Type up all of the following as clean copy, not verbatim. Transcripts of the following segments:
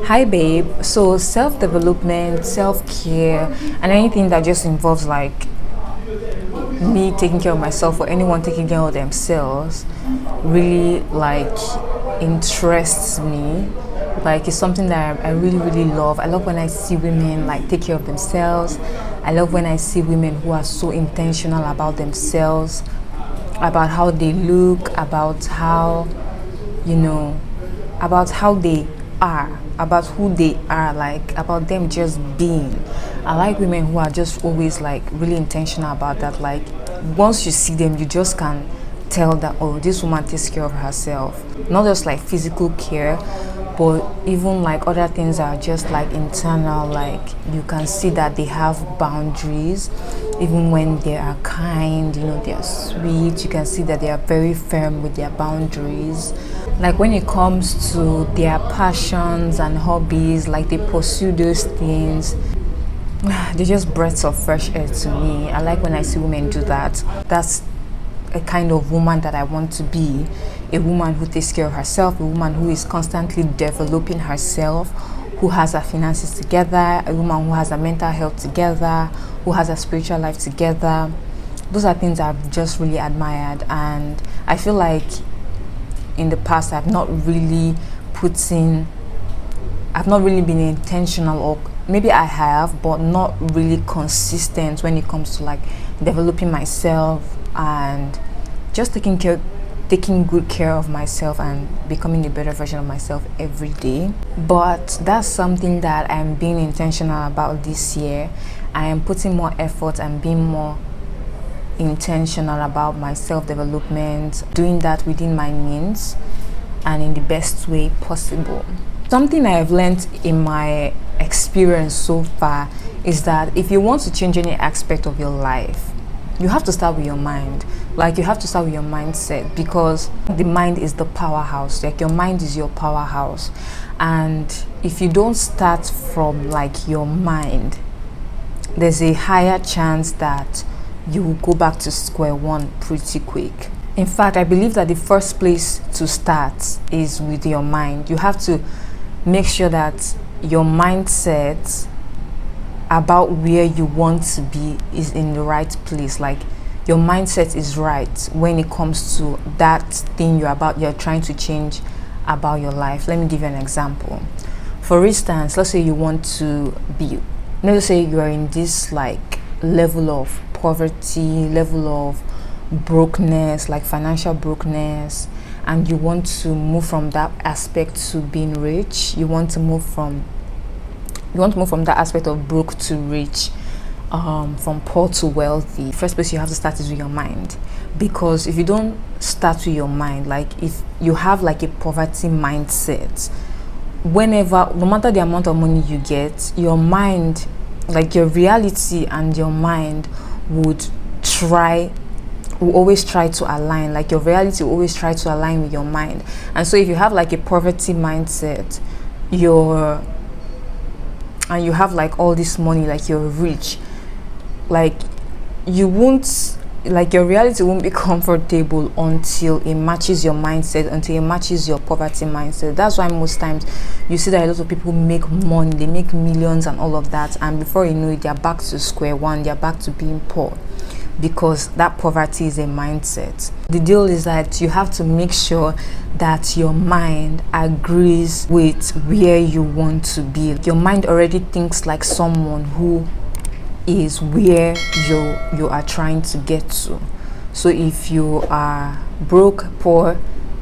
Hi, babe. So, self development, self care, and anything that just involves like me taking care of myself or anyone taking care of themselves really like interests me. Like, it's something that I really, really love. I love when I see women like take care of themselves. I love when I see women who are so intentional about themselves, about how they look, about how you know, about how they are, about who they are, like about them just being. I like women who are just always like really intentional about that. Like once you see them, you just can tell that, oh, this woman takes care of herself. Not just like physical care, but even like other things are just like internal. Like you can see that they have boundaries. Even when they are kind, they are sweet, you can see that they are very firm with their boundaries. Like when it comes to their passions and hobbies, like they pursue those things, they're just breaths of fresh air to me. I like when I see women do that. That's a kind of woman that I want to be. A woman who takes care of herself, a woman who is constantly developing herself, who has her finances together, a woman who has her mental health together, who has her spiritual life together. Those are things I've just really admired, and I feel like in the past I've not really been intentional, or maybe I have, but not really consistent when it comes to like developing myself and just taking good care of myself and becoming a better version of myself every day. But that's something that I'm being intentional about this year. I am putting more effort and being more intentional about my self-development, doing that within my means and in the best way possible. Something I have learned in my experience so far is that if you want to change any aspect of your life, you have to start with your mind. Like you have to start with your mindset, because the mind is the powerhouse. Like your mind is your powerhouse, and if you don't start from like your mind, there's a higher chance that you will go back to square one pretty quick. In fact, I believe that the first place to start is with your mind. You have to make sure that your mindset about where you want to be is in the right place. Like your mindset is right when it comes to that thing you're trying to change about your life. Let me give you an example. For instance, let's say you are in this like level of poverty, level of brokenness, like financial brokenness, and you want to move from that aspect to being rich. You want to move from that aspect of broke to rich, from poor to wealthy. First place you have to start is with your mind, because if you don't start with your mind, like if you have like a poverty mindset, no matter the amount of money you get, your mind, like your reality and your mind will always try to align. Like your reality will always try to align with your mind. And so if you have like a poverty mindset, and you have like all this money, like you're rich, like you won't, like your reality won't be comfortable until it matches your mindset, until it matches your poverty mindset. That's why most times you see that a lot of people make money, they make millions and all of that, and before you know it, they're back to square one, they're back to being poor, because that poverty is a mindset. The deal is that you have to make sure that your mind agrees with where you want to be. Your mind already thinks like someone who is where you are trying to get to. So if you are broke, poor,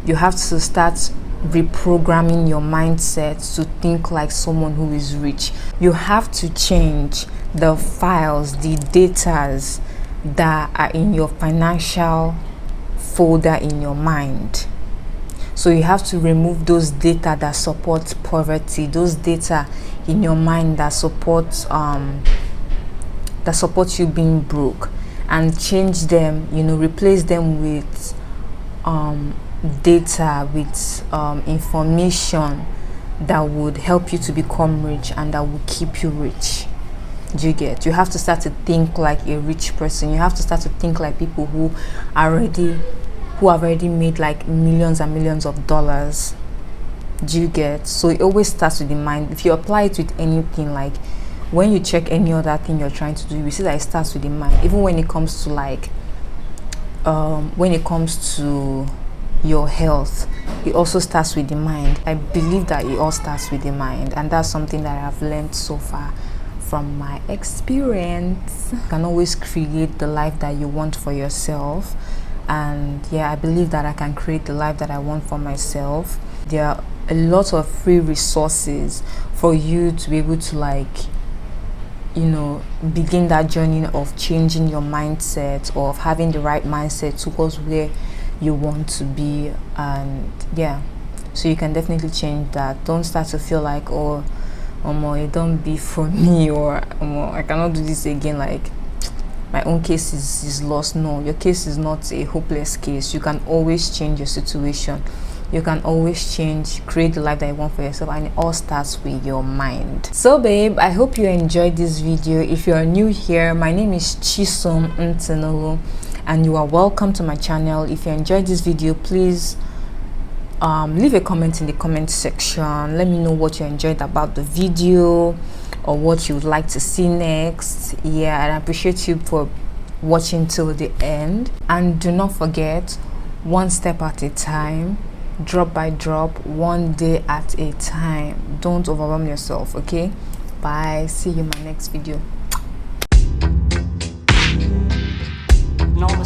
you have to start reprogramming your mindset to think like someone who is rich. You have to change the files, the datas that are in your financial folder in your mind. So you have to remove those data that support poverty, those data in your mind that support you being broke, and change them, replace them with data, with information that would help you to become rich and that will keep you rich. Do you get? You have to start to think like a rich person. You have to start to think like people who have already made like millions and millions of dollars. Do you get? So it always starts with the mind. If you apply it with anything, like when you check any other thing you're trying to do, you see that it starts with the mind. Even when it comes to like when it comes to your health, it also starts with the mind. I believe that it all starts with the mind, and that's something that I've learned so far from my experience. You can always create the life that you want for yourself, and yeah, I believe that I can create the life that I want for myself. There are a lot of free resources for you to be able to, like, you know, begin that journey of changing your mindset, or of having the right mindset towards where you want to be. And yeah, so you can definitely change that. Don't start to feel like, oh, it don't be for me, or I cannot do this again, like my own case is lost. No, your case is not a hopeless case. You can always change your situation. You can always change, create the life that you want for yourself, and it all starts with your mind. So babe, I hope you enjoyed this video. If you are new here, my name is Chisomntinulu, and you are welcome to my channel. If you enjoyed this video, please leave a comment in the comment section. Let me know what you enjoyed about the video, or what you would like to see next. Yeah, and I appreciate you for watching till the end. And do not forget, one step at a time, drop by drop, one day at a time. Don't overwhelm yourself. Okay, bye. See you in my next video. And all of a